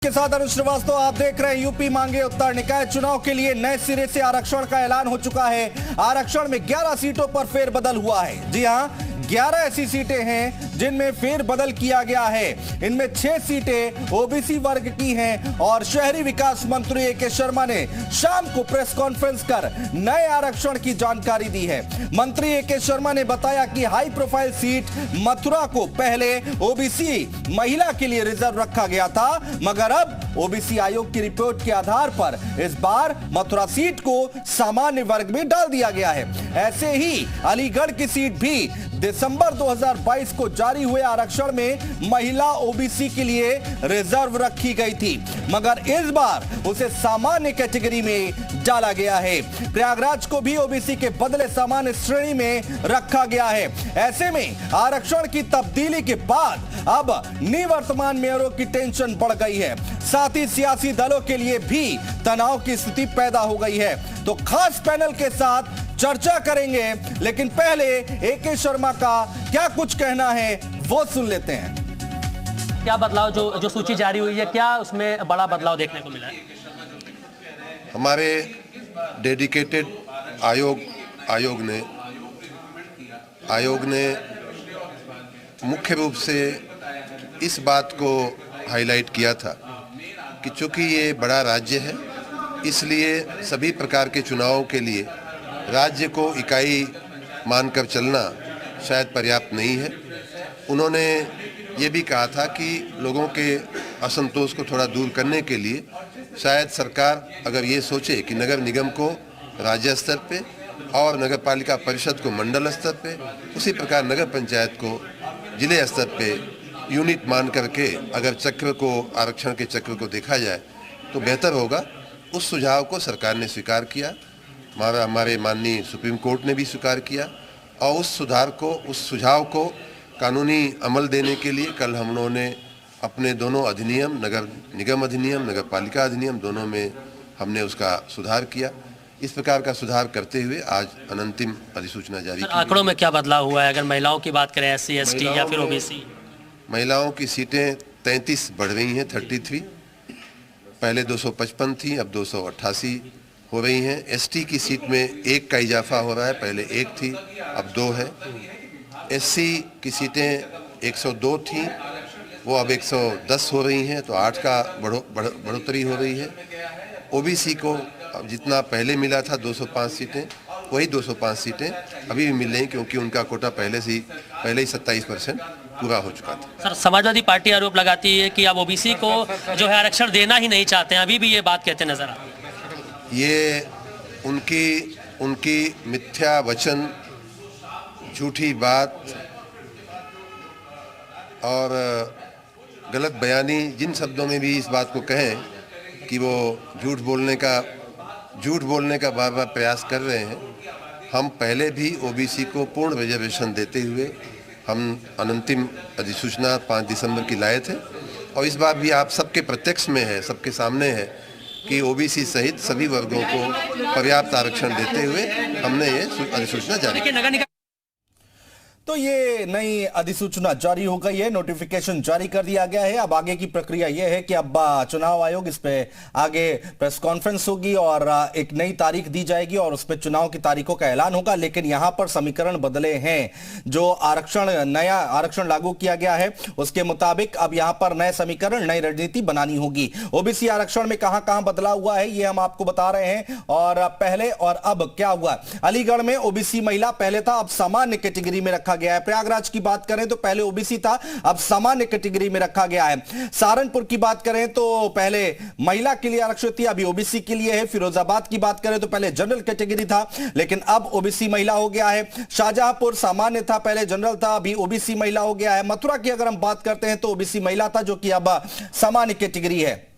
के साथ अनुज श्रीवास्तव, आप देख रहे हैं यूपी मांगे उत्तर। निकाय चुनाव के लिए नए सिरे से आरक्षण का ऐलान हो चुका है। आरक्षण में 11 सीटों पर फेरबदल हुआ है। जी हां, 11 ऐसी सीटें हैं जिनमें फेरबदल किया गया है। इनमें 6 सीटें ओबीसी वर्ग की हैं और शहरी विकास मंत्री ए.के. शर्मा ने शाम को प्रेस कॉन्फ्रेंस कर नए आरक्षण की जानकारी दी है। मंत्री ए.के. शर्मा ने बताया कि हाई प्रोफाइल सीट मथुरा को पहले ओबीसी महिला के लिए रिजर्व रखा गया था, मगर अब ओबीसी आयोग की रिपोर्ट के आधार पर इस बार मथुरा सीट को सामान्य वर्ग में डाल दिया गया है। ऐसे ही अलीगढ़ की सीट भी दिसंबर 2022 को जारी हुए आरक्षण में महिला ओबीसी के लिए रिजर्व रखी गई थी, मगर इस बार उसे सामान्य कैटेगरी में डाला गया है। प्रयागराज को भी ओबीसी के बदले सामान्य श्रेणी में रखा गया है। ऐसे में आरक्षण की तब्दीली के बाद अब निवर्तमान मेयरों की टेंशन बढ़ गई है। साथ ही सियासी दलों के लिए भी तनाव की स्थिति पैदा हो गई है। तो खास पैनल के साथ चर्चा करेंगे, लेकिन पहले ए.के. शर्मा का क्या कुछ कहना है वो सुन लेते हैं। क्या बदलाव जो सूची जारी हुई है, क्या उसमें बड़ा बदलाव देखने को मिला है? हमारे डेडिकेटेड आयोग ने मुख्य रूप से इस बात को हाईलाइट किया था कि चूंकि ये बड़ा राज्य है, इसलिए सभी प्रकार के चुनावों के लिए राज्य को इकाई मानकर चलना शायद पर्याप्त नहीं है। उन्होंने ये भी कहा था कि लोगों के असंतोष को थोड़ा दूर करने के लिए शायद सरकार अगर ये सोचे कि नगर निगम को राज्य स्तर पे और नगर पालिका परिषद को मंडल स्तर पे, उसी प्रकार नगर पंचायत को जिले स्तर पे यूनिट मान करके अगर चक्र को, आरक्षण के चक्र को देखा जाए तो बेहतर होगा। उस सुझाव को सरकार ने स्वीकार किया, हमारे माननीय सुप्रीम कोर्ट ने भी स्वीकार किया, और उस सुझाव को कानूनी अमल देने के लिए कल हम लोगों ने अपने दोनों अधिनियम, नगर निगम अधिनियम, नगर पालिका अधिनियम, दोनों में हमने उसका सुधार किया। इस प्रकार का सुधार करते हुए आज अनंतिम अधिसूचना जारी की। आंकड़ों में क्या बदलाव हुआ है? अगर महिलाओं की बात करें, SC, ST या फिर ओबीसी? महिलाओं की सीटें 33 बढ़ रही हैं, 33। पहले 255 थी, अब 288 हो रही हैं। ST की सीट में 1 का इजाफा हो रहा है, पहले 1 थी, अब 2 है। SC की सीटें 102 थी, वो अब 110 हो रही हैं, तो 8 का बढ़ोतरी हो रही है। ओबीसी को अब जितना पहले मिला था 205 सीटें, वही 205 सीटें अभी भी मिल रही, क्योंकि उनका कोटा पहले ही 27% पूरा हो चुका था। सर, समाजवादी पार्टी आरोप लगाती है कि अब ओबीसी को जो है आरक्षण देना ही नहीं चाहते हैं, अभी भी ये बात कहते नजर आते हैं। ये उनकी मिथ्या वचन, झूठी बात और गलत बयानी, जिन शब्दों में भी इस बात को कहें कि वो झूठ बोलने का बार बार प्रयास कर रहे हैं। हम पहले भी ओबीसी को पूर्ण रिजर्वेशन देते हुए हम अनंतिम अधिसूचना 5 दिसंबर की लाए थे, और इस बार भी आप सबके प्रत्यक्ष में है, सबके सामने है कि ओबीसी सहित सभी वर्गों को पर्याप्त आरक्षण देते हुए हमने ये अधिसूचना जारी की। तो ये नई अधिसूचना जारी हो गई है, नोटिफिकेशन जारी कर दिया गया है। अब आगे की प्रक्रिया यह है कि अब चुनाव आयोग इस पे आगे प्रेस कॉन्फ्रेंस होगी और एक नई तारीख दी जाएगी और उस पे चुनाव की तारीखों का ऐलान होगा। लेकिन यहां पर समीकरण बदले हैं। जो नया आरक्षण लागू किया गया है उसके मुताबिक अब यहां पर नए समीकरण, नई रणनीति बनानी होगी। ओबीसी आरक्षण में कहां बदलाव हुआ है ये हम आपको बता रहे हैं, और पहले और अब क्या हुआ। अलीगढ़ में ओबीसी महिला पहले था, अब सामान्य कैटेगरी में रखा गया है। प्रयागराज की बात करें तो पहले ओबीसी था, अब सामान्य कैटेगरी में रखा गया है। सहारनपुर की बात करें तो पहले महिला के लिए आरक्षण थी, अभी ओबीसी के लिए है। फिरोजाबाद की बात करें तो पहले जनरल कैटेगरी था, लेकिन अब ओबीसी महिला हो गया है। शाहजहांपुर सामान्य था, पहले जनरल था, अभी ओबीसी महिला हो गया है। मथुरा की अगर हम बात करते हैं तो ओबीसी महिला था, जो कि अब सामान्य कैटेगरी है।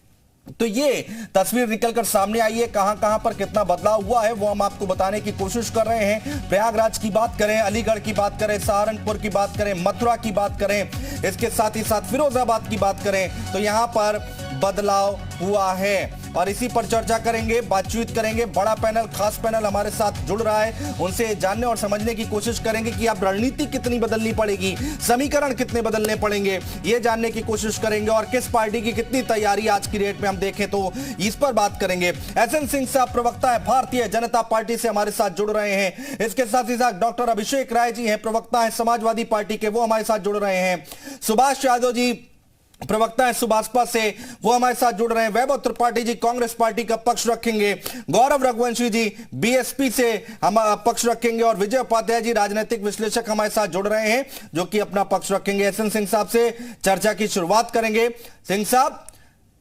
तो ये तस्वीर निकलकर सामने आई है। कहां पर कितना बदलाव हुआ है वो हम आपको बताने की कोशिश कर रहे हैं। प्रयागराज की बात करें, अलीगढ़ की बात करें, सहारनपुर की बात करें, मथुरा की बात करें, इसके साथ ही साथ फिरोजाबाद की बात करें तो यहां पर बदलाव हुआ है। और इसी पर चर्चा करेंगे, बातचीत करेंगे। बड़ा पैनल, खास पैनल हमारे साथ जुड़ रहा है, उनसे जानने और समझने की कोशिश करेंगे कि अब रणनीति कितनी बदलनी पड़ेगी, समीकरण कितने बदलने पड़ेंगे, यह जानने की कोशिश करेंगे। और किस पार्टी की कितनी तैयारी आज की डेट में हम देखें तो इस पर बात करेंगे। एसएन सिंह साहब प्रवक्ता है भारतीय जनता पार्टी से, हमारे साथ जुड़ रहे हैं। इसके साथ ही साथ डॉक्टर अभिषेक राय जी हैं, प्रवक्ता है समाजवादी पार्टी के, वो हमारे साथ जुड़ रहे हैं। सुभाष यादव जी प्रवक्ता है सुभाषपा से, वो हमारे साथ जुड़ रहे हैं। वैभव त्रिपाठी जी कांग्रेस पार्टी का पक्ष रखेंगे। गौरव रघुवंशी जी बीएसपी से हम पक्ष रखेंगे। और विजय उपाध्याय जी राजनीतिक विश्लेषक हमारे साथ जुड़ रहे हैं, जो कि अपना पक्ष रखेंगे। एसएन सिंह साहब से चर्चा की शुरुआत करेंगे। सिंह साहब,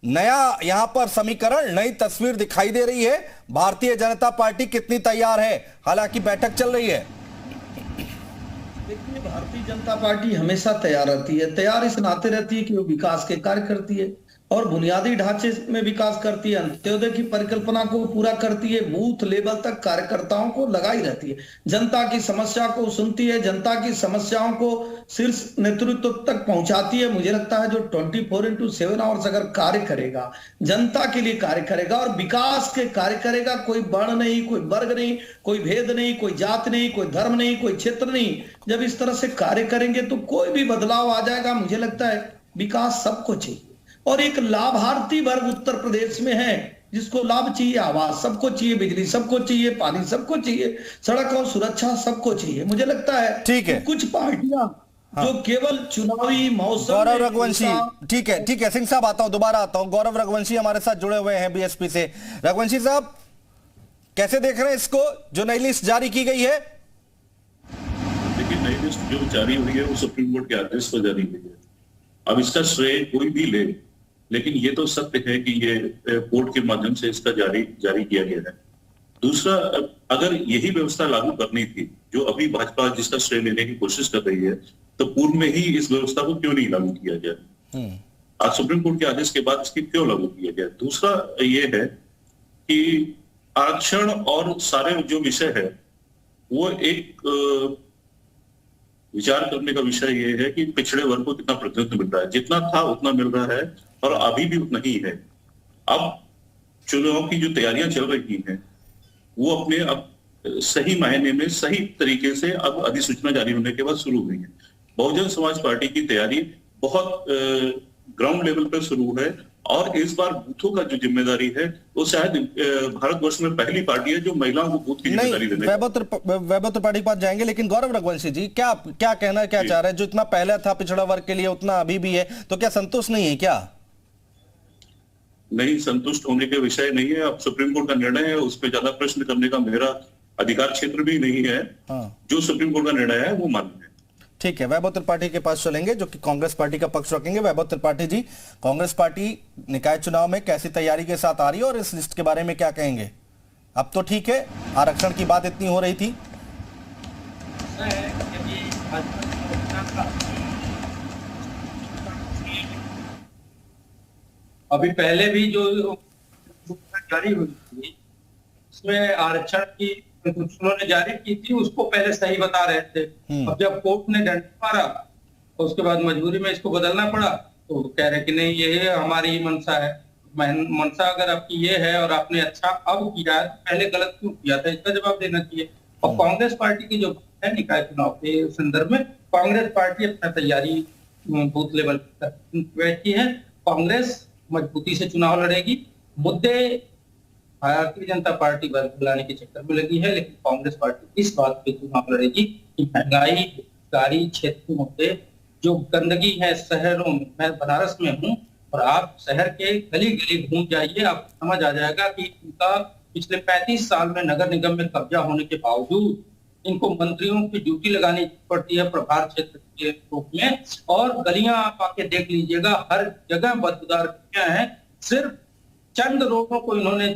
नया यहां पर समीकरण, नई तस्वीर दिखाई दे रही है। भारतीय जनता पार्टी कितनी तैयार है, हालांकि बैठक चल रही है? देखिए, भारतीय जनता पार्टी हमेशा तैयार रहती है। तैयार इस नाते रहती है कि वो विकास के कार्य करती है और बुनियादी ढांचे में विकास करती है, अंत्योदय की परिकल्पना को पूरा करती है, बूथ लेवल तक कार्यकर्ताओं को लगाई रहती है, जनता की समस्या को सुनती है, जनता की समस्याओं को शीर्ष नेतृत्व तक पहुंचाती है। मुझे लगता है जो 24/7 आवर्स अगर कार्य करेगा, जनता के लिए कार्य करेगा और विकास के कार्य करेगा, कोई वर्ण नहीं, कोई वर्ग नहीं, कोई भेद नहीं, कोई जात नहीं, कोई धर्म नहीं, कोई क्षेत्र नहीं, जब इस तरह से कार्य करेंगे तो कोई भी बदलाव आ जाएगा। मुझे लगता है विकास सबको चाहिए और एक लाभार्थी वर्ग उत्तर प्रदेश में है जिसको लाभ चाहिए, आवास सबको चाहिए, बिजली सबको चाहिए, पानी सबको चाहिए, सड़क और सुरक्षा सबको चाहिए। मुझे लगता है ठीक है, कुछ पार्टियां जो केवल चुनावी मौसम। गौरव रघुवंशी, ठीक है सिंह साहब, आता हूं, दोबारा आता हूं। गौरव रघुवंशी हमारे साथ जुड़े हुए हैं बीएसपी से। रघुवंशी साहब, कैसे देख रहे हैं इसको, जो नई लिस्ट जारी की गई है? देखिए, नई लिस्ट जो जारी हुई है वो सुप्रीम कोर्ट के आदेश पर जारी हुई है। अब इसका श्रेय कोई भी ले, लेकिन ये तो सत्य है कि ये कोर्ट के माध्यम से इसका जारी किया गया है। दूसरा, अगर यही व्यवस्था लागू करनी थी जो अभी भाजपा जिसका श्रेय लेने की कोशिश कर रही है, तो पूर्व में ही इस व्यवस्था को क्यों नहीं लागू किया गया? आज सुप्रीम कोर्ट के आदेश के बाद इसकी क्यों लागू किया गया? दूसरा ये है कि आरक्षण और सारे जो विषय है वो एक विचार करने का विषय ये है कि पिछड़े वर्ग को कितना प्रतिनिधित्व मिल रहा है। जितना था उतना मिल रहा है और अभी भी उतना ही है। अब चुनाव की जो तैयारियां चल रही हैं वो अपने अब सही मायने में सही तरीके से अब अधिसूचना जारी होने के बाद शुरू हुई है। बहुजन समाज पार्टी की तैयारी बहुत ग्राउंड लेवल पर शुरू है और इस बार बूथों का जो जिम्मेदारी है वो शायद भारतवर्ष में पहली पार्टी है जो महिलाओं को बूथ की जिम्मेदारी देने। वैभव त्रिपाठी पास जाएंगे, लेकिन गौरव रघुवंशी जी क्या कहना, क्या चाह रहे हैं? जो इतना पहले था पिछड़ा वर्ग के लिए उतना अभी भी है, तो क्या संतुष्ट नहीं है क्या? नहीं, संतुष्ट होने के विषय नहीं है। अब सुप्रीम कोर्ट का निर्णय है, उस पर ज्यादा प्रश्न करने का मेरा अधिकार क्षेत्र भी नहीं है। जो सुप्रीम कोर्ट का निर्णय है वो मान्य है। ठीक है, वैभव त्रिपाठी के पास चलेंगे जो कि कांग्रेस पार्टी का पक्ष रखेंगे। वैभव त्रिपाठी जी, कांग्रेस पार्टी निकाय चुनाव में कैसी तैयारी के साथ आ रही है और इस लिस्ट के बारे में क्या कहेंगे? अब तो ठीक है, आरक्षण की बात इतनी हो रही थी। अभी पहले भी जो जारी हुई थी उसमें आरक्षण की उन्होंने जारी की थी, उसको पहले सही बता रहे थे। अब जब कोर्ट ने दंड मारा तो उसके बाद मजबूरी में इसको बदलना पड़ा, तो कह रहे कि नहीं ये हमारी मंशा है। मंशा अगर आपकी ये है और आपने अच्छा अब किया है, पहले गलत क्यों किया था, इसका जवाब देना चाहिए। और कांग्रेस पार्टी की जो है निकाय चुनाव के संदर्भ में, कांग्रेस पार्टी अपना तैयारी बूथ लेवल पर बैठी है। कांग्रेस मजबूती से चुनाव लड़ेगी। मुद्दे भारतीय जनता पार्टी बुलाने के चक्कर में लगी है, लेकिन कांग्रेस पार्टी इस बात पे चुनाव लड़ेगी कि महंगाई, बेरोजगारी, क्षेत्रीय मुद्दे, जो गंदगी है शहरों में। मैं बनारस में हूँ और आप शहर के गली गली घूम जाइए, आपको समझ आ जाएगा कि इनका पिछले 35 साल में नगर निगम में कब्जा होने के बावजूद इनको मंत्रियों की ड्यूटी लगानी पड़ती है प्रभार क्षेत्र के रूप में। और गलियां आप आके देख लीजिएगा, हर जगह बदबूदार गलियां हैं। सिर्फ चंद रोडों को इन्होंने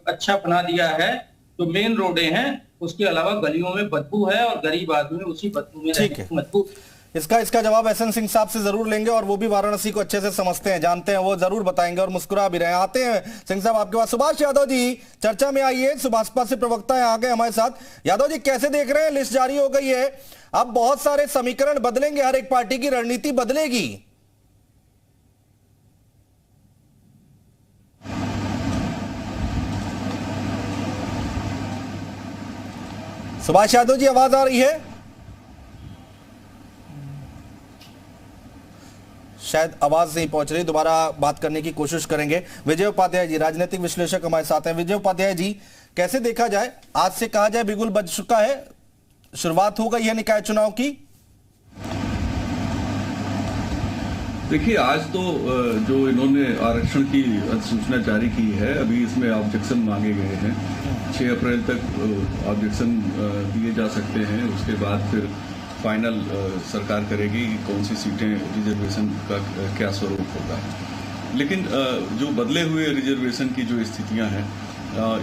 अच्छा बना दिया है, जो मेन रोडे हैं, उसके अलावा गलियों में बदबू है और गरीब आदमी उसी बदबू में मजबूर। इसका जवाब एसएन सिंह साहब से जरूर लेंगे और वो भी वाराणसी को अच्छे से समझते हैं, जानते हैं, वो जरूर बताएंगे और मुस्कुरा भी रहे हैं। आते हैं सिंह साहब आपके पास। सुभाष यादव जी चर्चा में आइए, सुभाषपा से प्रवक्ता है, आ गए हमारे साथ। यादव जी, कैसे देख रहे हैं, लिस्ट जारी हो गई है, अब बहुत सारे समीकरण बदलेंगे, हर एक पार्टी की रणनीति बदलेगी। सुभाष यादव जी, आवाज आ रही है? शायद आवाज नहीं पहुंच रही, दोबारा बात करने की कोशिश करेंगे। विजय उपाध्याय जी, राजनीतिक विश्लेषक हमारे साथ हैं। विजय उपाध्याय जी, कैसे देखा जाए, आज से कहा जाए बिगुल बज चुका है, शुरुआत हो गई है निकाय चुनाव की? देखिए, आज तो जो इन्होंने आरक्षण की अधिसूचना जारी की है, अभी इसमें ऑब्जेक्शन मांगे गए हैं। 6 अप्रैल तक ऑब्जेक्शन दिए जा सकते हैं, उसके बाद फिर फाइनल सरकार करेगी कि कौन सी सीटें रिजर्वेशन का क्या स्वरूप होगा। लेकिन जो बदले हुए रिजर्वेशन की जो स्थितियां हैं,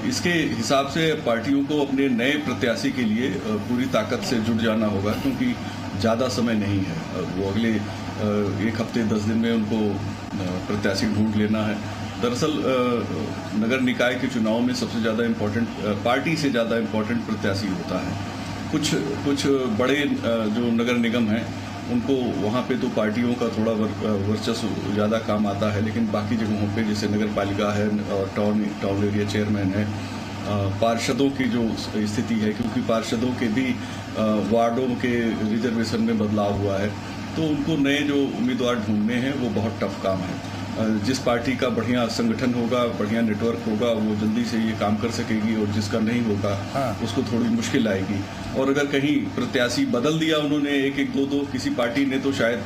इसके हिसाब से पार्टियों को अपने नए प्रत्याशी के लिए पूरी ताकत से जुट जाना होगा, क्योंकि ज़्यादा समय नहीं है। वो अगले 1 हफ्ते 10 दिन में उनको प्रत्याशी ढूंढ लेना है। दरअसल नगर निकाय के चुनाव में सबसे ज़्यादा इम्पोर्टेंट, पार्टी से ज़्यादा इम्पोर्टेंट प्रत्याशी होता है। कुछ बड़े जो नगर निगम हैं, उनको वहाँ पे तो पार्टियों का थोड़ा वर्चस्व ज़्यादा काम आता है, लेकिन बाकी जगहों पे जैसे नगर पालिका है और टाउन एरिया चेयरमैन है, पार्षदों की जो स्थिति है, क्योंकि पार्षदों के भी वार्डों के रिजर्वेशन में बदलाव हुआ है, तो उनको नए जो उम्मीदवार ढूंढने हैं वो बहुत टफ काम है। जिस पार्टी का बढ़िया संगठन होगा, बढ़िया नेटवर्क होगा, वो जल्दी से ये काम कर सकेगी, और जिसका नहीं होगा उसको थोड़ी मुश्किल आएगी। और अगर कहीं प्रत्याशी बदल दिया उन्होंने 1-1, 2-2 किसी पार्टी ने, तो शायद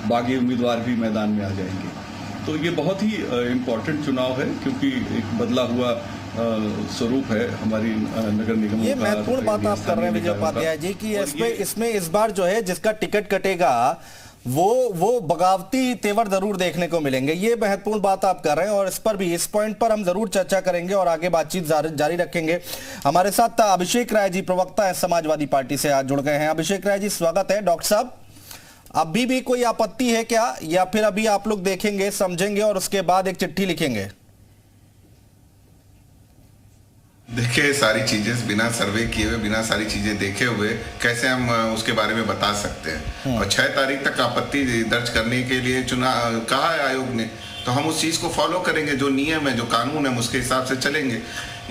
बागी उम्मीदवार भी मैदान में आ जाएंगे। तो ये बहुत ही इम्पोर्टेंट चुनाव है, क्योंकि एक बदला हुआ स्वरूप है हमारी नगर निगमों का। ये महत्वपूर्ण बात आप कर रहे हैं विजय उपाध्याय जी की इसमें इस बार जो है जिसका टिकट कटेगा वो बगावती तेवर जरूर देखने को मिलेंगे। ये महत्वपूर्ण बात आप कर रहे हैं, और इस पर भी, इस पॉइंट पर हम जरूर चर्चा करेंगे और आगे बातचीत जारी रखेंगे। हमारे साथ अभिषेक राय जी, प्रवक्ता है समाजवादी पार्टी से, आज जुड़ गए हैं। अभिषेक राय जी, स्वागत है। डॉक्टर साहब, अभी भी कोई आपत्ति है क्या, या फिर अभी आप लोग देखेंगे, समझेंगे और उसके बाद एक चिट्ठी लिखेंगे? देखिए, सारी चीजें बिना सर्वे किए हुए, बिना सारी चीजें देखे हुए कैसे हम उसके बारे में बता सकते हैं। और 6 तारीख तक आपत्ति दर्ज करने के लिए चुनाव कहा है आयोग ने, तो हम उस चीज को फॉलो करेंगे। जो नियम है, जो कानून है, उसके हिसाब से चलेंगे।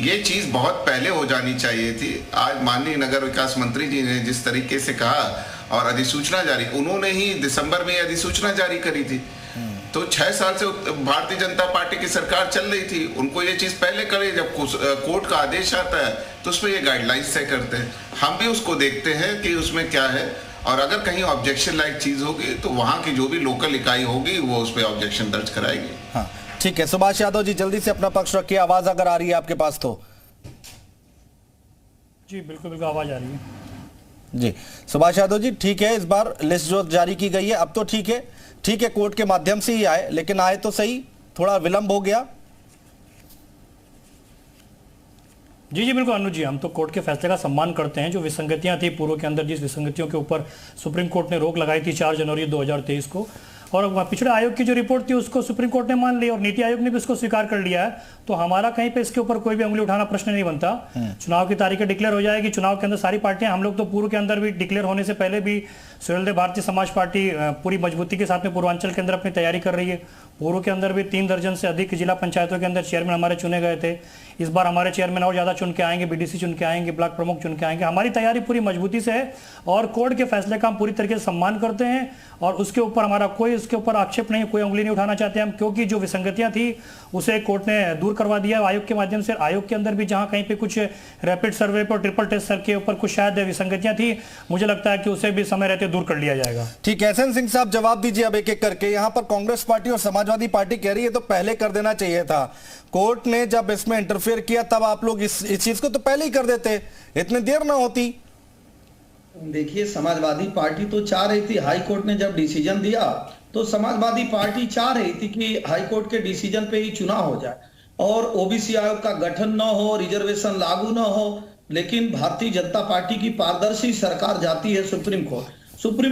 ये चीज बहुत पहले हो जानी चाहिए थी। आज माननीय नगर विकास मंत्री जी ने जिस तरीके से कहा और अधिसूचना जारी, उन्होंने ही दिसंबर में अधिसूचना जारी करी थी। तो 6 साल से भारतीय जनता पार्टी की सरकार चल रही थी, उनको ये चीज पहले करे। जब कोर्ट का आदेश आता है तो उसमें ये गाइडलाइंस तय करते हैं, हम भी उसको देखते हैं कि उसमें क्या है, और अगर कहीं ऑब्जेक्शन लायक चीज होगी तो वहां की जो भी लोकल इकाई होगी वो उस पर ऑब्जेक्शन दर्ज कराएगी। हाँ, ठीक है। सुभाष यादव जी, जल्दी से अपना पक्ष रखिए, आवाज अगर आ रही है आपके पास तो। जी बिल्कुल आवाज आ रही है जी। सुभाष यादव जी, ठीक है, इस बार लिस्ट जो जारी की गई है अब तो ठीक है, कोर्ट के माध्यम से ही आए, लेकिन आए तो सही, थोड़ा विलंब हो गया। जी बिल्कुल अनुज जी, हम तो कोर्ट के फैसले का सम्मान करते हैं। जो विसंगतियां थी पूर्व के अंदर, जिस विसंगतियों के ऊपर सुप्रीम कोर्ट ने रोक लगाई थी 4 जनवरी 2023 को, और पिछड़े आयोग की जो रिपोर्ट थी उसको सुप्रीम कोर्ट ने मान ली और नीति आयोग ने भी उसको स्वीकार कर लिया है, तो हमारा कहीं पे इसके ऊपर कोई भी उंगली उठाना प्रश्न नहीं बनता। चुनाव की तारीखें डिक्लेयर हो जाएगी, चुनाव के अंदर सारी पार्टियां, हम लोग तो पूर्व के अंदर भी डिक्लेयर होने से पहले भी सूर्योदय भारतीय समाज पार्टी पूरी मजबूती के साथ में पूर्वांचल के अंदर अपनी तैयारी कर रही है। पूर्व के अंदर भी 3 दर्जन से अधिक जिला पंचायतों के अंदर चेयरमैन हमारे चुने गए थे। इस बार हमारे चेयरमैन और ज्यादा चुन के आएंगे, बीडीसी चुन के आएंगे, ब्लॉक प्रमुख चुन के आएंगे। हमारी तैयारी पूरी मजबूती से है और कोर्ट के फैसले का हम पूरी तरीके से सम्मान करते हैं, और उसके ऊपर हमारा कोई इसके ऊपर आक्षेप नहीं, कोई उंगली नहीं उठाना चाहते हम, क्योंकि जो विसंगतियां थी उसे कोर्ट ने दूर करवा दिया आयोग के माध्यम से। आयोग के अंदर भी जहां कहीं पे कुछ रैपिड सर्वे पर, ट्रिपल टेस्ट सर के ऊपर कुछ शायद विसंगतियां थी, मुझे लगता है कि उसे भी समय रहते दूर कर लिया जाएगा। ठीक है, एसएन सिंह साहब जवाब दीजिए अब एक एक करके। यहां पर कांग्रेस पार्टी और समाजवादी पार्टी कह रही है तो पहले कर देना चाहिए था, कोर्ट ने जब इसमें इंटरफेयर किया तब आप लोग इस चीज को तो पहले ही कर देते, इतनी देर ना होती। देखिए, समाजवादी पार्टी तो चाह रही थी, हाई कोर्ट ने जब डिसीजन दिया तो समाजवादी पार्टी चाह रही थी कि हाई कोर्ट के डिसीजन पे ही चुनाव हो जाए और ओबीसी आयोग का गठन न हो, रिजर्वेशन लागू न हो। लेकिन भारतीय जनता पार्टी की पारदर्शी सरकार जाती है सुप्रीम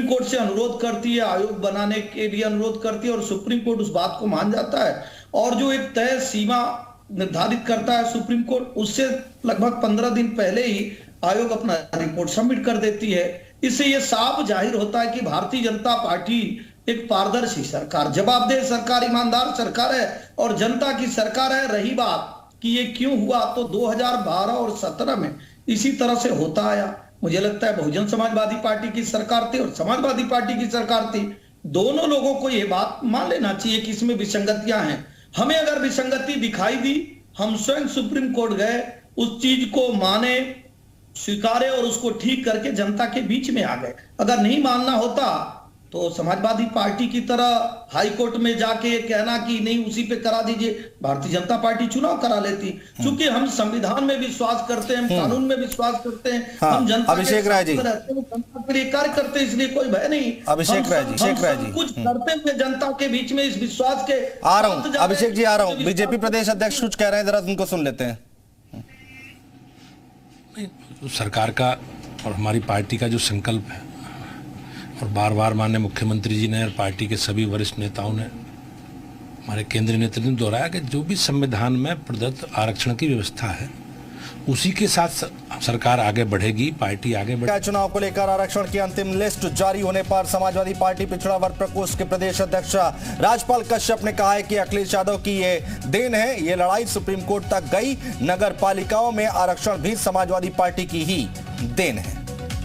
कोर्ट से अनुरोध करती है, आयोग बनाने के लिए अनुरोध करती है, और सुप्रीम कोर्ट उस बात को मान जाता है। और जो एक तय सीमा निर्धारित करता है सुप्रीम कोर्ट, उससे लगभग 15 दिन पहले ही आयोग अपना रिपोर्ट सबमिट कर देती है। इससे यह साफ जाहिर होता है कि भारतीय जनता पार्टी एक पारदर्शी सरकार, जवाबदेह सरकार, ईमानदार सरकार है और जनता की सरकार है। रही बात कि ये क्यों हुआ, तो 2012 और 17 में इसी तरह से होता आया। मुझे लगता है बहुजन समाजवादी पार्टी की सरकार थी और समाजवादी पार्टी की सरकार थी, दोनों लोगों को यह बात मान लेना चाहिए कि इसमें विसंगतियां हैं। हमें अगर विसंगति दिखाई दी, हम स्वयं सुप्रीम कोर्ट गए, उस चीज को माने, स्वीकारे और उसको ठीक करके जनता के बीच में आ गए। अगर नहीं मानना होता तो समाजवादी पार्टी की तरह हाई कोर्ट में जाके कहना कि नहीं उसी पे करा दीजिए, भारतीय जनता पार्टी चुनाव करा लेती। क्योंकि हम संविधान में विश्वास करते हैं, हम कानून में विश्वास करते हैं, हम जनता अभिषेक राय जी रहते हैं, जनता के लिए कार्य करते हैं, इसलिए कोई भय नहीं। अभिषेक राय जी कुछ करते हुए जनता के बीच में इस विश्वास के आ रहा हूं। अभिषेक जी आ रहा हूं, बीजेपी प्रदेश अध्यक्ष कुछ कह रहे हैं, जरा उनको सुन लेते हैं। सरकार का और हमारी पार्टी का जो संकल्प है, और बार बार माननीय मुख्यमंत्री जी ने और पार्टी के सभी वरिष्ठ नेताओं ने, हमारे केंद्रीय नेतृत्व ने दोहराया कि जो भी संविधान में प्रदत्त आरक्षण की व्यवस्था है उसी के साथ सरकार आगे बढ़ेगी, पार्टी आगे बढ़ेगी। चुनाव को लेकर आरक्षण की अंतिम लिस्ट जारी होने पर समाजवादी पार्टी पिछड़ा वर्ग प्रकोष्ठ के प्रदेश अध्यक्ष राजपाल कश्यप ने कहा है कि अखिलेश यादव की ये देन है, ये लड़ाई सुप्रीम कोर्ट तक गई, नगर पालिकाओं में आरक्षण भी समाजवादी पार्टी की ही देन है।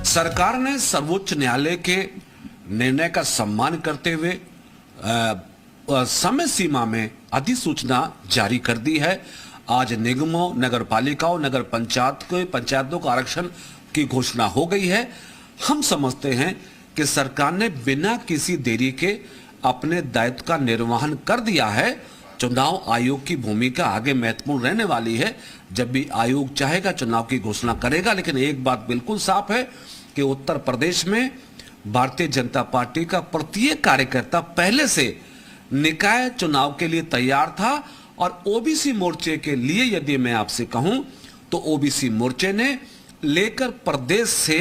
सरकार ने सर्वोच्च न्यायालय के निर्णय का सम्मान करते हुए समय सीमा में अधिसूचना जारी कर दी है। आज निगमों, नगर पालिकाओं, नगर पंचायतों को आरक्षण की घोषणा हो गई है। हम समझते हैं कि सरकार ने बिना किसी देरी के अपने दायित्व का निर्वहन कर दिया है। चुनाव आयोग की भूमिका आगे महत्वपूर्ण रहने वाली है। जब भी आयोग चाहेगा चुनाव की घोषणा करेगा, लेकिन एक बात बिल्कुल साफ है कि उत्तर प्रदेश में भारतीय जनता पार्टी का प्रत्येक कार्यकर्ता पहले से निकाय चुनाव के लिए तैयार था। और ओबीसी मोर्चे के लिए यदि मैं आपसे कहूं तो ओबीसी मोर्चे ने लेकर प्रदेश से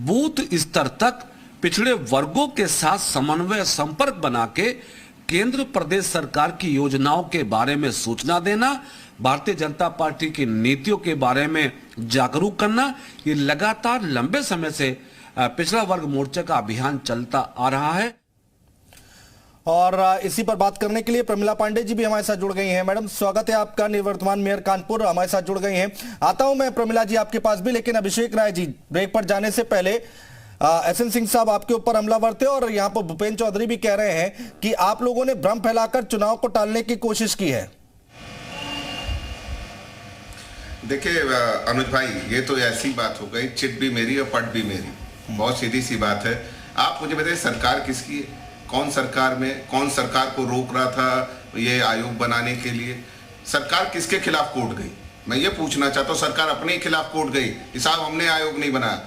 बूथ स्तर तक पिछड़े वर्गों के साथ समन्वय संपर्क बना के केंद्र प्रदेश सरकार की योजनाओं के बारे में सूचना देना, भारतीय जनता पार्टी की नीतियों के बारे में जागरूक करना, ये लगातार लंबे समय से पिछड़ा वर्ग मोर्चे का अभियान चलता आ रहा है। और इसी पर बात करने के लिए प्रमिला पांडे जी भी हमारे साथ जुड़ गई हैं। मैडम स्वागत है आपका, निवर्तमान मेयर कानपुर हमारे साथ जुड़ गई हैं। आता हूं मैं प्रमिला जी आपके पास भी, लेकिन अभिषेक राय जी ब्रेक पर जाने से पहले एसएन सिंह साहब आपके ऊपर हमलावर थे और यहां पर भूपेंद्र चौधरी भी कह रहे हैं कि आप लोगों ने भ्रम फैलाकर चुनाव को टालने की कोशिश की है। देखिए अनुज भाई, ये तो ऐसी बात हो गई, चिट भी मेरी और पट भी मेरी, बहुत सीधी सी बात है। आप मुझे बताइए सरकार किसकी है? कौन सरकार में, कौन सरकार को रोक रहा था ये आयोग बनाने के लिए? सरकार किसके खिलाफ कोर्ट गई? मैं ये पूछना चाहता हूँ। सरकार अपने खिलाफ कोर्ट गई, साहब हमने आयोग नहीं बनाया।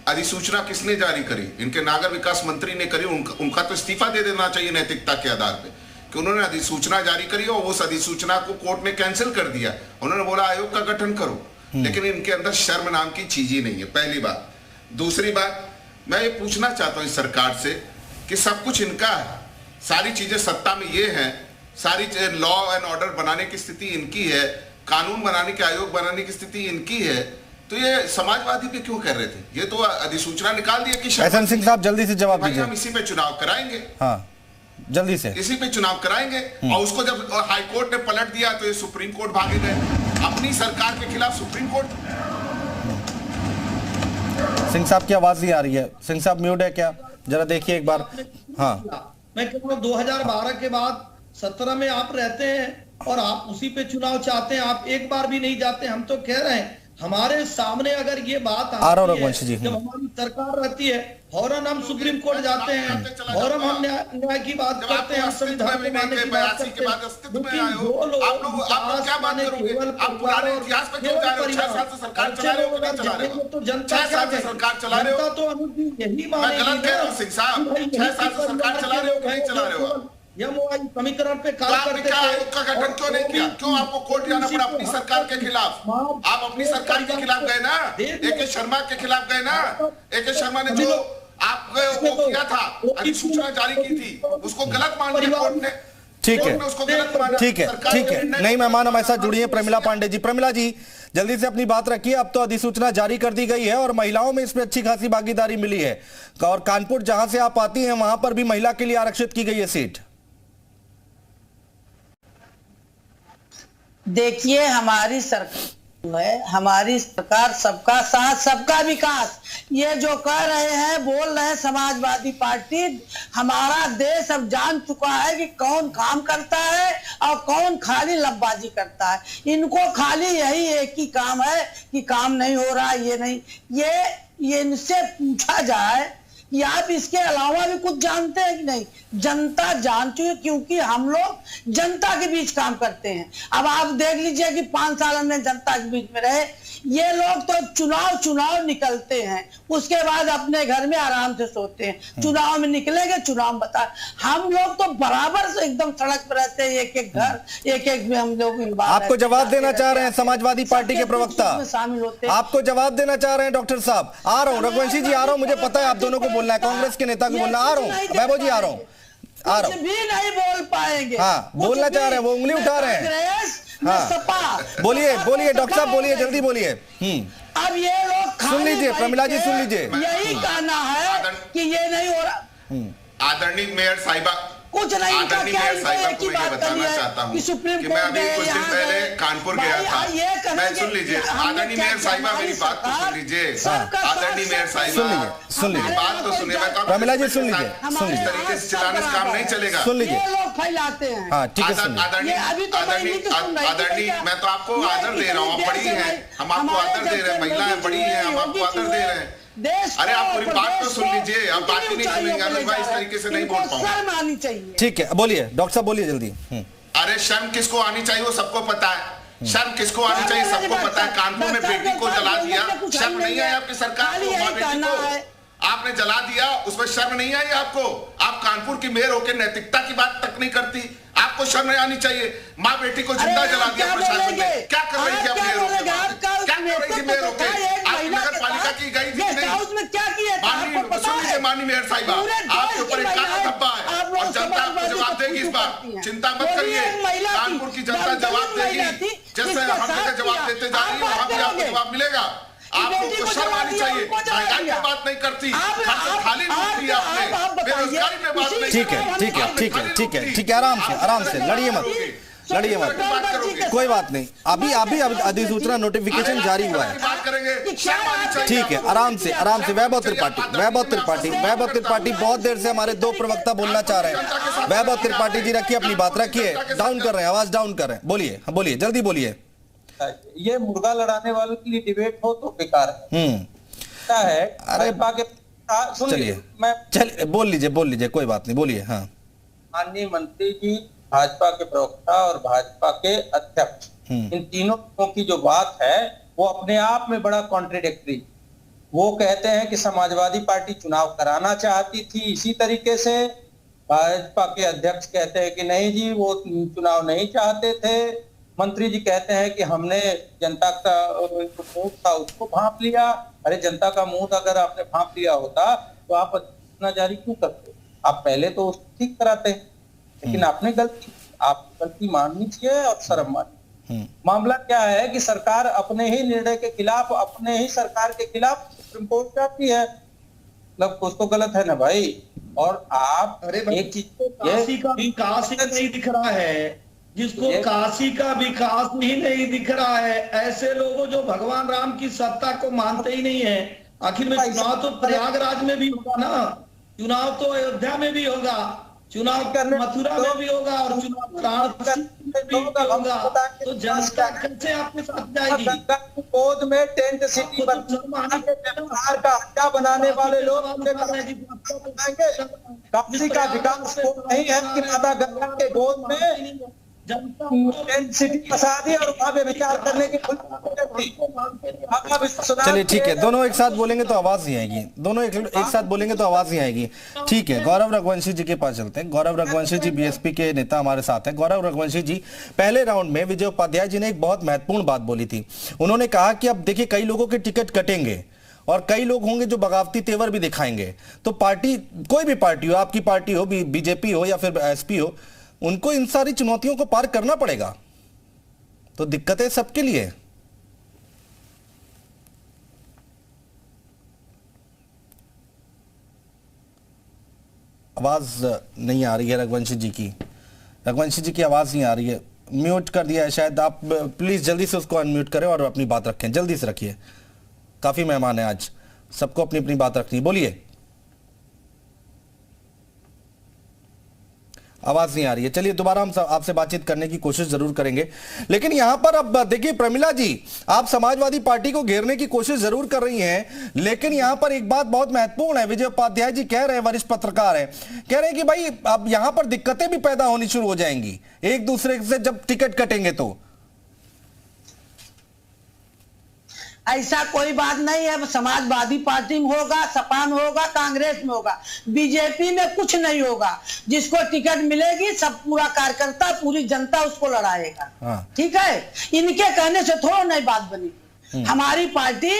अधिसूचना किसने जारी करी? इनके नागर विकास मंत्री ने करी। उनका तो इस्तीफा दे देना चाहिए नैतिकता के आधार पे कि उन्होंने अधिसूचना जारी करी और उस अधिसूचना को कोर्ट ने कैंसिल कर दिया। उन्होंने बोला आयोग का गठन करो, लेकिन इनके अंदर शर्म नाम की चीज ही नहीं है, पहली बात। दूसरी बात, मैं ये पूछना चाहता हूँ इस सरकार से कि सब कुछ इनका है, सारी चीजें सत्ता में ये हैं, सारी लॉ एंड ऑर्डर बनाने की स्थिति इनकी है, कानून बनाने के, आयोग बनाने की स्थिति इनकी है, तो ये समाजवादी पे क्यों कर रहे थे? ये तो अधिसूचना निकाल दिया कि एसएन सिंह साहब जल्दी से जवाब दीजिए। हम इसी पे चुनाव कराएंगे। हाँ जल्दी से इसी पे चुनाव कराएंगे। और उसको जब हाई कोर्ट ने पलट दिया तो ये सुप्रीम कोर्ट भागे गए अपनी सरकार के खिलाफ। Supreme court. सिंह साहब की आवाज नहीं आ रही है, सिंह साहब म्यूट है क्या? जरा देखिए एक बार। हाँ मैं कह रहा हूँ 2012 के बाद 17 में आप रहते हैं और आप उसी पे चुनाव चाहते हैं, आप एक बार भी नहीं जाते। हम तो कह रहे हैं हमारे सामने अगर ये बात आती है, जब हमारी सरकार रहती है फौरन हम सुप्रीम कोर्ट जाते हैं, फौरन हम न्याय की बात करते हैं, हम संविधान को मानने की बात करते हैं। लेकिन जो लोग क्या माने केवल परिवार और अच्छे लोग अगर जाएंगे तो जनता क्या कहेगी? जनता तो अनुजी यही मानेगी समीकरण पे कार्य करते आयोग का गठन क्यों नहीं किया? क्यों आपको कोर्ट जाना पड़ा अपनी सरकार के खिलाफ? आप अपनी सरकार के खिलाफ गए ना, ए.के. शर्मा के खिलाफ गए ना। ए.के. शर्मा ने जो आपको वो किया था, अधिसूचना जारी की थी, उसको गलत मान लिया कोर्ट ने। ठीक है, ठीक है, ठीक है। नई मेहमान हमारे साथ जुड़ी है प्रमिला पांडे जी। प्रमिला जी जल्दी से अपनी बात रखिए। अब तो अधिसूचना जारी कर दी गई है और महिलाओं में इसमें अच्छी खासी भागीदारी मिली है, और कानपुर जहां से आप आती हैं वहां पर भी महिला के लिए आरक्षित की गई है सीट। देखिए हमारी सरकार हमारी सरकार सबका साथ सबका विकास, ये जो कह रहे हैं बोल रहे हैं समाजवादी पार्टी, हमारा देश अब जान चुका है कि कौन काम करता है और कौन खाली लबबाजी करता है। इनको खाली यही एक ही काम है कि काम नहीं हो रहा, ये नहीं, ये इनसे पूछा जाए कि आप इसके अलावा भी कुछ जानते हैं कि नहीं। जनता जानती है, क्योंकि हम लोग जनता के बीच काम करते हैं। अब आप देख लीजिए कि 5 साल हमने जनता के बीच में रहे, ये लोग तो चुनाव निकलते हैं, उसके बाद अपने घर में आराम से सोते हैं। चुनाव में निकलेंगे, चुनाव बता, हम लोग तो बराबर से एकदम सड़क पर रहते हैं, एक घर एक में हम लोग। आपको जवाब देना चाह रहे हैं समाजवादी पार्टी के प्रवक्ता, शामिल होते हैं। आपको जवाब देना चाह रहे हैं डॉक्टर साहब। आ रहा हूँ रघुवंशी जी, आ रहा हूँ, मुझे पता है आप दोनों को बोलना है, कांग्रेस के नेता को बोलना। आ रहा हूँ वैभव जी, आ रहा हूँ कुछ भी नहीं बोल पाएंगे। हाँ, बोलना चाह रहे हैं, वो उंगली उठा रहे हैं। हाँ, बोलिए डॉक्टर साहब, बोलिए, जल्दी बोलिए। अब ये लोग सुन लीजिए, प्रमिला जी सुन लीजिए, यही कहना है कि ये नहीं हो रहा। आदरणीय मेयर साहिबा, कुछ नहीं, आदरणीय मेयर साहिबा को मैं बताना चाहता हूँ कि मैं अभी कुछ दिन पहले कानपुर गया था। मैं सुन लीजिए, आदरणीय मेयर साहिबा मेरी बात तो सुन लीजिए। आदरणीय मेयर साहिबा सुन लीजिए, बात तो सुनिए। प्रमिला जी सुन लीजिए, इस तरीके से चलाने से काम नहीं चलेगा। सुन लीजिए, लोग फैलाते हैं। हाँ ठीक है, आदरणीय मैं तो आपको आदर दे रहा हूँ, आप बड़ी हैं, हम आपको आदर दे रहे हैं, महिलाएं बड़ी हैं, हम आपको आदर दे रहे हैं। अरे आप पूरी बात तो सुन लीजिए, आप बात ही नहीं सुनेंगे, अनिल भाई इस तरीके से नहीं बोल पाऊंगा। शर्म आनी चाहिए। ठीक है, बोलिए डॉक्टर साहब, बोलिए जल्दी। अरे शर्म किसको आनी चाहिए वो सबको पता है, शर्म किसको आनी चाहिए सबको पता है। कानपुर में बेटी को जला दिया, शर्म नहीं आई आपकी सरकार को? माँ बेटी को आपने जला दिया, उसमें शर्म नहीं आई आपको? आप कानपुर की मेयर होकर नैतिकता की बात तक नहीं करती, आपको शर्म नहीं आनी चाहिए। माँ बेटी को जिंदा जला दिया प्रशासन ने। क्या कर रही थी आप मेयर होकर? क्या कर रही थी मेयर होकर? आप नगर पालिका की गई थी नहीं? सुन लीजिए माननीय मेयर साहिबा, आपके ऊपर एक काला धब्बा है और जनता आपको जवाब देगी इस बार, चिंता मत करिए। कानपुर की जनता जवाब देगी, जैसे हम जगह जवाब देते जा रही है वहां भी आपको जवाब मिलेगा। आपको शर्म आनी चाहिए, महंगाई पे बात नहीं करती, खाली मूर्ति आपने, बेरोजगारी पे बात नहीं। ठीक है, आराम से लड़िए मत, कोई बात नहीं। अभी अधिसूचना नोटिफिकेशन जारी हुआ है। ठीक है, आराम से। वैभव त्रिपाठी बहुत देर से हमारे 2 प्रवक्ता बोलना चाह रहे हैं। वैभव त्रिपाठी जी रखिए अपनी बात, रखिए, डाउन कर रहे हैं, आवाज डाउन कर रहे हैं। बोलिए जल्दी बोलिए। ये मुर्गा लड़ाने वालों के लिए डिबेट हो तो बेकार है। अरे चलिए बोल लीजिए, कोई बात नहीं, बोलिए। हाँ, माननीय मंत्री जी, भाजपा के प्रवक्ता और भाजपा के अध्यक्ष, इन तीनों की जो बात है वो अपने आप में बड़ा कॉन्ट्रडिक्टरी। वो कहते हैं कि समाजवादी पार्टी चुनाव कराना चाहती थी, इसी तरीके से भाजपा के अध्यक्ष कहते हैं कि नहीं जी वो चुनाव नहीं चाहते थे। मंत्री जी कहते हैं कि हमने जनता का मूड था उसको भांप लिया। अरे जनता का मूड अगर आपने भांप लिया होता तो आप अधिसूचना जारी क्यों करते? आप पहले तो उसको ठीक कराते, लेकिन आपने गलती माननी चाहिए और शर्म माननी। मामला क्या है कि सरकार अपने ही निर्णय के खिलाफ, अपने ही सरकार के खिलाफ सुप्रीम कोर्ट जाती है, मतलब कुछ तो गलत है ना भाई। और आप एक चीज, काशी का विकास ही नहीं दिख रहा है, जिसको काशी का विकास ही नहीं दिख रहा है, ऐसे लोगों जो भगवान राम की सत्ता को मानते ही नहीं है। आखिर में चुनाव तो प्रयागराज में भी होगा ना, चुनाव तो अयोध्या में भी होगा, चुनाव मथुरा में भी होगा और चुनाव वाराणसी में भी होगा। तो जनता कैसे आपके साथ जाएगी? गोद में टेंट सिटी का अड्डा बनाने वाले लोग काशी का विकास नहीं है कि माता गंगा के गोद में टेंट सिटी बसा दी और वहां पे विचार करने की। चलिए ठीक है, दोनों एक साथ बोलेंगे तो आवाज नहीं आएगी, दोनों एक साथ बोलेंगे तो आवाज नहीं आएगी। ठीक है, गौरव रघुवंशी जी के पास चलते हैं। गौरव रघुवंशी जी बीएसपी के नेता हमारे साथ हैं। गौरव रघुवंशी जी, पहले राउंड में विजय उपाध्याय जी ने एक बहुत महत्वपूर्ण बात बोली थी। उन्होंने कहा कि अब देखिए कई लोगों के टिकट कटेंगे और कई लोग होंगे जो बगावती तेवर भी दिखाएंगे, तो पार्टी, कोई भी पार्टी हो, आपकी पार्टी हो, बीजेपी हो या फिर एसपी हो, उनको इन सारी चुनौतियों को पार करना पड़ेगा। तो दिक्कतें सबके लिए। आवाज नहीं आ रही है रघुवंशी जी की, आवाज नहीं आ रही है। म्यूट कर दिया है शायद। आप प्लीज जल्दी से उसको अनम्यूट करें और अपनी बात रखें, जल्दी से रखिए। काफी मेहमान है आज, सबको अपनी अपनी बात रखनी। बोलिए, आवाज नहीं आ रही है। चलिए दोबारा हम आपसे बातचीत करने की कोशिश जरूर करेंगे। लेकिन यहां पर अब देखिए प्रमिला जी, आप समाजवादी पार्टी को घेरने की कोशिश जरूर कर रही हैं, लेकिन यहां पर एक बात बहुत महत्वपूर्ण है। विजय उपाध्याय जी कह रहे हैं, वरिष्ठ पत्रकार हैं, कह रहे हैं कि भाई अब यहां पर दिक्कतें भी पैदा होनी शुरू हो जाएंगी एक दूसरे से जब टिकट कटेंगे तो। ऐसा कोई बात नहीं है। समाजवादी पार्टी में होगा, सपा में होगा, कांग्रेस में होगा, बीजेपी में कुछ नहीं होगा। जिसको टिकट मिलेगी सब पूरा कार्यकर्ता, पूरी जनता उसको लड़ाएगा। ठीक है, इनके कहने से थोड़ा नहीं बात बनी। हमारी पार्टी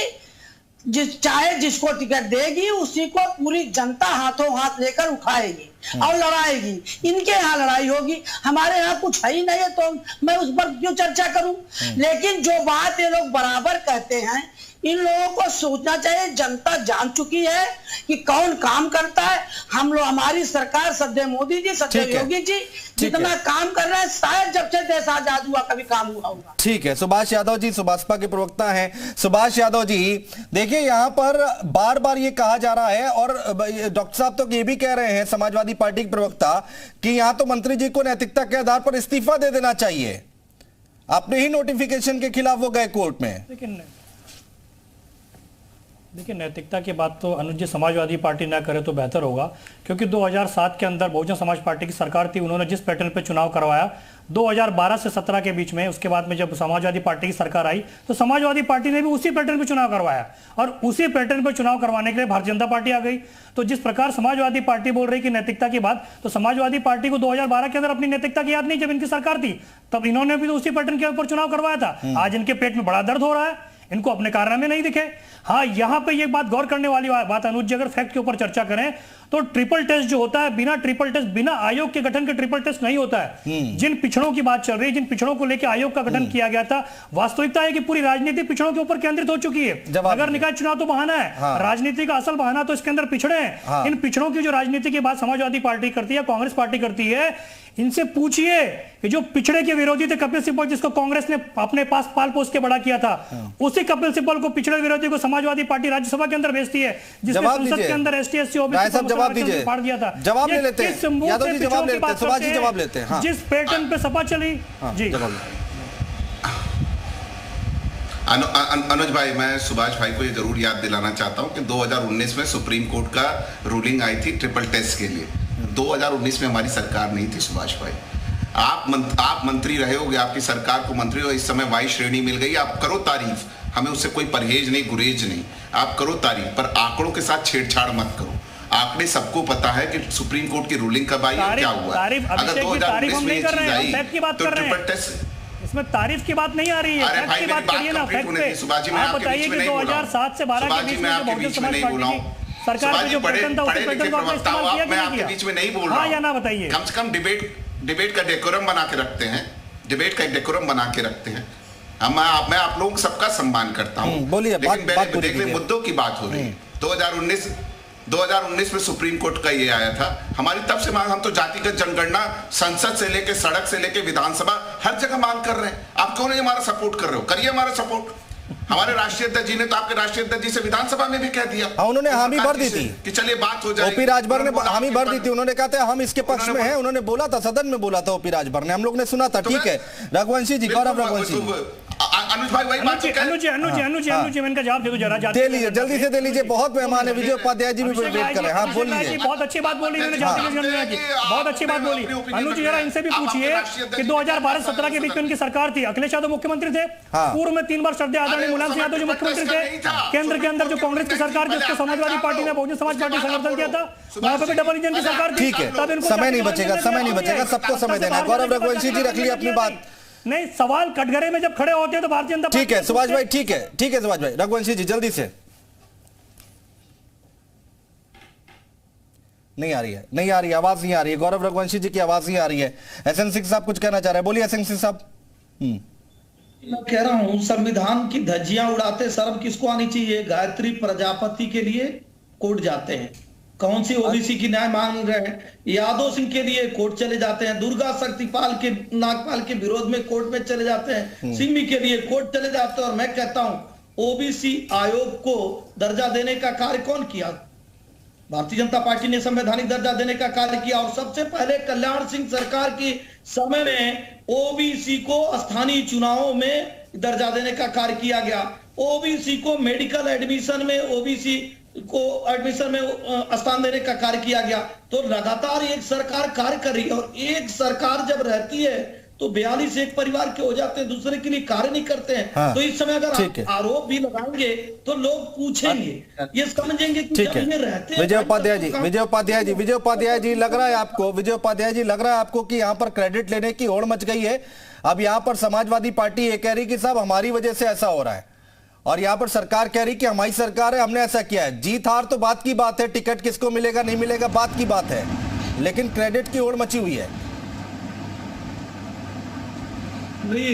चाहे जिसको टिकट देगी उसी को पूरी जनता हाथों हाथ लेकर उठाएगी और लड़ाएगी। इनके यहाँ लड़ाई होगी, हमारे यहाँ कुछ है ही नहीं है, तो मैं उस पर क्यों चर्चा करूं। लेकिन जो बात ये लोग बराबर कहते हैं, इन लोगों को सोचना चाहिए। जनता जान चुकी है कि कौन काम करता है। हम लोग, हमारी सरकार, सदैव मोदी जी, सदैव योगी जी जितना काम कर रहे हैं, शायद जब से देश आजाद हुआ कभी काम हुआ होगा। ठीक है, सुभाष यादव जी सुभाषपा के प्रवक्ता हैं। सुभाष यादव जी, देखिए यहां पर बार बार ये कहा जा रहा है और डॉक्टर साहब तो ये भी कह रहे हैं, समाजवादी पार्टी के प्रवक्ता, कि यहां तो मंत्री जी को नैतिकता के आधार पर इस्तीफा दे देना चाहिए। अपने ही नोटिफिकेशन के खिलाफ वो गए कोर्ट में। देखिए नैतिकता की बात तो अनुज जी समाजवादी पार्टी ना करे तो बेहतर होगा, क्योंकि 2007 के अंदर बहुजन समाज पार्टी की सरकार थी, उन्होंने जिस पैटर्न पे चुनाव करवाया 2012 से 17 के बीच में, उसके बाद में जब समाजवादी पार्टी की सरकार आई तो समाजवादी पार्टी ने भी उसी पैटर्न पे चुनाव करवाया और उसी पैटर्न पे चुनाव करवाने के लिए भारतीय जनता पार्टी आ गई। तो जिस प्रकार समाजवादी पार्टी बोल रही कि नैतिकता की बात, तो समाजवादी पार्टी को 2012 के अंदर अपनी नैतिकता की याद नहीं, जब इनकी सरकार थी तब इन्होंने भी तो उसी पैटर्न के ऊपर चुनाव करवाया था। आज इनके पेट में बड़ा दर्द हो रहा है, इनको अपने कारनामे नहीं दिखे। हाँ, यहां पे ये बात गौर करने वाली बात अनुज जी, अगर फैक्ट के ऊपर चर्चा करें तो ट्रिपल टेस्ट जो होता है, बिना ट्रिपल टेस्ट, बिना आयोग के गठन के ट्रिपल टेस्ट नहीं होता है। जिन पिछड़ों की बात चल रही है, जिन पिछड़ों को लेकर आयोग का गठन किया गया था, वास्तविकता है कि पूरी राजनीति पिछड़ों के ऊपर केंद्रित हो चुकी है। अगर निकाय चुनाव तो बहाना है, राजनीति का असल बहाना तो इसके अंदर पिछड़े हैं। इन पिछड़ों की जो राजनीति की बात समाजवादी पार्टी करती है, कांग्रेस पार्टी करती है, इनसे पूछिए कि जो पिछड़े के विरोधी थे कपिल सिब्बल, जिसको कांग्रेस ने अपने पास पाल पोस के बड़ा किया था, उसी कपिल सिब्बल को, पिछड़े विरोधी को समाजवादी पार्टी राज्यसभा के अंदर भेजती है, जिसने संसद के अंदर एसटी एससी ओबीसी जवाब दीजिए, फाड़ दिया था। जवाब ले लेते हैं, यादव जी जवाब लेते हैं, सुभाष जी जवाब लेते हैं। जिस पैटर्न पे सपा चली जी। अनुज भाई, मैं सुभाष भाई को ये जरूर याद दिलाना चाहता हूँ कि 2019 में सुप्रीम कोर्ट का रूलिंग आई थी ट्रिपल टेस्ट के लिए। 2019 में हमारी सरकार नहीं थी सुभाष भाई। आप मंत्री रहे होगे, आपकी सरकार को मंत्री हो, इस समय वाई श्रेणी मिल गई, आप करो तारीफ, हमें उससे कोई परहेज नहीं, गुरेज नहीं, आप करो तारीफ, पर आंकड़ों के साथ छेड़छाड़ मत करो। आंकड़े सबको पता है कि सुप्रीम कोर्ट की रूलिंग कब आई और क्या हुआ। अगर 2019 में ये चीज आई तो ट्रिपल टेस्ट, इसमें तारीफ की बात नहीं आ रही है। अरे भाई, मेरी बात कंप्लीट होने दी सुभाष जी, मैं आपके बीच में नहीं बोल रहा हूं। 2007 से 12 के बीच में आपके बीच में नहीं बोल रहा हूं। सरकार के जो पैटर्न था, उस पैटर्न को प्रवक्ता हूं आप, मैं आपके बीच में नहीं बोल रहा हूं। या ना बताइए। कम से कम डिबेट का डेकोरम बना के रखते हैं, डिबेट का एक डेकोरम बना के रखते हैं। मैं आप लोगों सबका सम्मान करता हूं, बोलिए, लेकिन देखिए मुद्दों की बात हो रही है। 2019 में सुप्रीम कोर्ट का ये आया था, हमारी तब से मांग, हम तो जातिगत जनगणना संसद से लेके, सड़क से लेके, विधानसभा हर जगह मांग कर रहे हैं। आप क्यों नहीं हमारा सपोर्ट कर रहे हो? करिए हमारा सपोर्ट। हमारे राष्ट्रीय अध्यक्ष जी ने तो आपके राष्ट्रीय अध्यक्ष जी से विधानसभा में भी कह दिया, उन्होंने हामी भर दी थी कि चलिए बात हो जाएगी। ओपी राजभर ने हामी भर दी थी, उन्होंने कहा था हम इसके पक्ष में हैं, उन्होंने बोला था, सदन में बोला था ओपी राजभर ने, हम लोग ने सुना था। ठीक है, रघुवंशी जी, गौरव रघुवंशी, अनुज भाई वही बात अनुज इनका जवाब दे दो जरा, दे लीजिए, जल्दी से दे लीजिए, बहुत मेहमान है। विजय उपाध्याय जी भी वेट कर रहे हैं। हाँ बोलिए। बहुत अच्छी बात बोली इन्होंने, बहुत अच्छी बात बोली। अनुज जरा इनसे भी पूछिए कि 2012-17 के बीच में इनकी सरकार थी, अखिलेश यादव मुख्यमंत्री थे, पूर्व में 3 बार श्रद्धेय आदरणीय मुलायम सिंह यादव जी मुख्यमंत्री थे, केंद्र के अंदर जो कांग्रेस की सरकार, जिसको समाजवादी पार्टी ने, बहुजन समाज पार्टी समर्थन किया था, वहां पर भी डबल इंजन की सरकार थी। ठीक है, समय नहीं बचेगा, सबको समय देना है। गौरव रघुवंशी जी, रख लिया अपनी बात। नहीं, सवाल कटघरे में जब खड़े होते हैं तो भारतीय जनता, ठीक है सुभाष भाई, ठीक है सुभाष भाई। रघुवंशी जी जल्दी से। नहीं आ रही है, आवाज नहीं आ रही है। गौरव रघुवंशी जी की आवाज नहीं आ रही है। एसएन सिंह साहब कुछ कहना चाह रहे हैं, बोलिए एसएन सिंह साहब। मैं कह रहा हूं, संविधान की धज्जियां उड़ाते शर्म किसको आनी चाहिए? गायत्री प्रजापति के लिए कोर्ट जाते हैं, कौन सी ओबीसी की न्याय मांग रहे हैं? यादव सिंह के लिए कोर्ट चले जाते हैं, दुर्गा शक्तिपाल के नागपाल के विरोध में कोर्ट में चले जाते हैं, सिमी के लिए कोर्ट चले जाते हैं। और मैं कहता हूं ओबीसी आयोग को दर्जा देने का कार्य कौन किया? भारतीय जनता पार्टी ने संवैधानिक दर्जा देने का कार्य किया। और सबसे पहले कल्याण सिंह सरकार के समय में ओबीसी को स्थानीय चुनावों में दर्जा देने का कार्य किया गया। ओबीसी को मेडिकल एडमिशन में ओबीसी को एडमिशन में स्थान देने का कार्य किया गया। तो लगातार एक सरकार कार्य कर रही है, और एक सरकार जब रहती है तो 42 एक परिवार के हो जाते हैं, दूसरे के लिए कार्य नहीं करते हैं। हाँ, तो इस समय अगर आप आरोप भी लगाएंगे तो लोग पूछेंगे, ये समझेंगे कि जब ये रहते हैं। विजय उपाध्याय जी लग रहा है आपको कि यहाँ पर क्रेडिट लेने की होड़ मच गई है? अब यहाँ पर समाजवादी पार्टी ये कह रही कि साहब हमारी वजह से ऐसा हो रहा है, और यहाँ पर सरकार कह रही कि हमारी सरकार है, हमने ऐसा किया है। जीत हार तो बात की बात है, टिकट किसको मिलेगा नहीं मिलेगा बात की बात है, लेकिन क्रेडिट की होड़ मची हुई है। नहीं,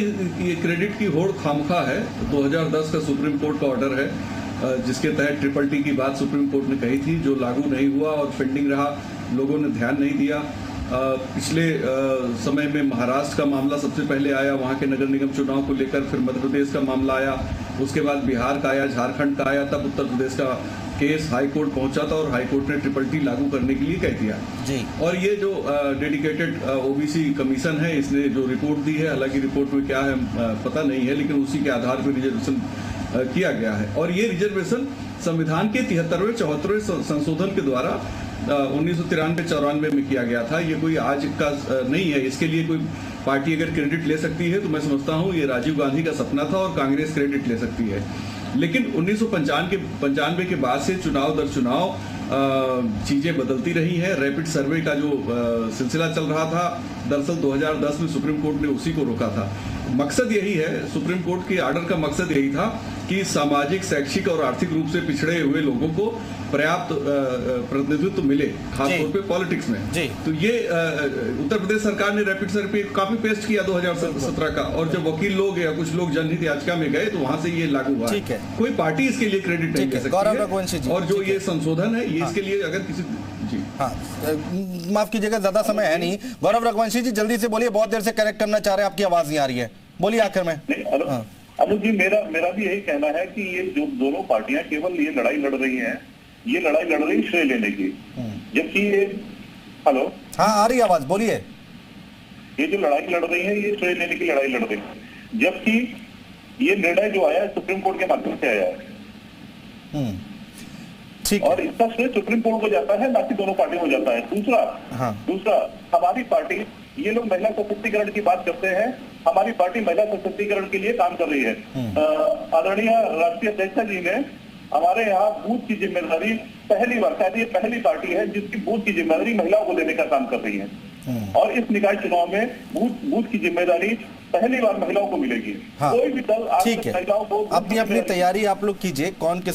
ये क्रेडिट की होड़ खामखा है। 2010 का सुप्रीम कोर्ट का ऑर्डर है जिसके तहत ट्रिपल टी की बात सुप्रीम कोर्ट ने कही थी, जो लागू नहीं हुआ और पेंडिंग रहा, लोगों ने ध्यान नहीं दिया। पिछले समय में महाराष्ट्र का मामला सबसे पहले आया, वहाँ के नगर निगम चुनाव को लेकर, फिर मध्य प्रदेश का मामला आया, उसके बाद बिहार का आया, झारखंड का आया, तब उत्तर प्रदेश का केस हाई कोर्ट पहुंचा था और हाई कोर्ट ने ट्रिपल टी लागू करने के लिए कह दिया जी। और ये जो डेडिकेटेड ओबीसी कमीशन है, इसने जो रिपोर्ट दी है, हालांकि रिपोर्ट में क्या है पता नहीं है, लेकिन उसी के आधार पर रिजर्वेशन किया गया है। और ये रिजर्वेशन संविधान के 73वें 74वें संशोधन के द्वारा 1993-94 में किया गया था। ये कोई आज का नहीं है। इसके लिए कोई पार्टी अगर क्रेडिट ले सकती है तो मैं समझता हूँ ये राजीव गांधी का सपना था और कांग्रेस क्रेडिट ले सकती है। लेकिन 1995 के बाद से चुनाव दर चुनाव चीजें बदलती रही हैं। रैपिड सर्वे का जो सिलसिला चल रहा था, दरअसल 2010 में सुप्रीम कोर्ट ने उसी को रोका था। मकसद यही है, सुप्रीम कोर्ट के ऑर्डर का मकसद यही था कि सामाजिक, शैक्षिक और आर्थिक रूप से पिछड़े हुए लोगों को पर्याप्त प्रतिनिधित्व मिले, खासतौर पे पॉलिटिक्स में। तो ये उत्तर प्रदेश सरकार ने रैपिड सर्वे कॉपी पेस्ट किया 2017 का, और जब वकील लोग या कुछ लोग जनहित याचिका में गए तो वहां से ये लागू हुआ। कोई पार्टी इसके लिए क्रेडिट नहीं ले सकती है। और जो ये संशोधन है, ये इसके लिए अगर किसी माफ कीजिएगा, ज्यादा समय है नहीं। गौरव रघुवंशी जी जल्दी से बोलिए, बहुत देर से करेक्ट करना चाह रहे हैं, आपकी आवाज नहीं आ रही है, बोलिए आखिर में। अनुज जी, मेरा भी यही कहना है कि ये जो दोनों पार्टियां केवल ये लड़ाई लड़ रही हैं, ये लड़ाई लड़ रही श्रेय लेने की, जबकि ये हेलो हाँ आ रही आवाज, बोलिए। ये जो लड़ाई लड़ रही है ये श्रेय लेने की लड़ाई लड़ रही है, जबकि ये निर्णय जो आया है सुप्रीम कोर्ट के माध्यम से आया है। ठीक, और इसका श्रेय सुप्रीम कोर्ट को जाता है, ना कि दोनों पार्टियों को जाता है। दूसरा हमारी पार्टी, ये लोग महिला सशक्तिकरण की बात करते हैं, हमारी पार्टी महिला सशक्तिकरण के लिए काम कर रही है। आदरणीय राष्ट्रीय अध्यक्ष जी ने हमारे यहाँ बूथ की जिम्मेदारी पहली बार, शायद ये पहली पार्टी है जिसकी बूथ की जिम्मेदारी महिलाओं को देने का काम कर रही है। और इस निकाय चुनाव में बूथ की जिम्मेदारी पहली बार महिलाओं को मिलेगी। कोई भी दल ठीक है, अपनी अपनी तैयारी आप लोग कीजिए, कौन किस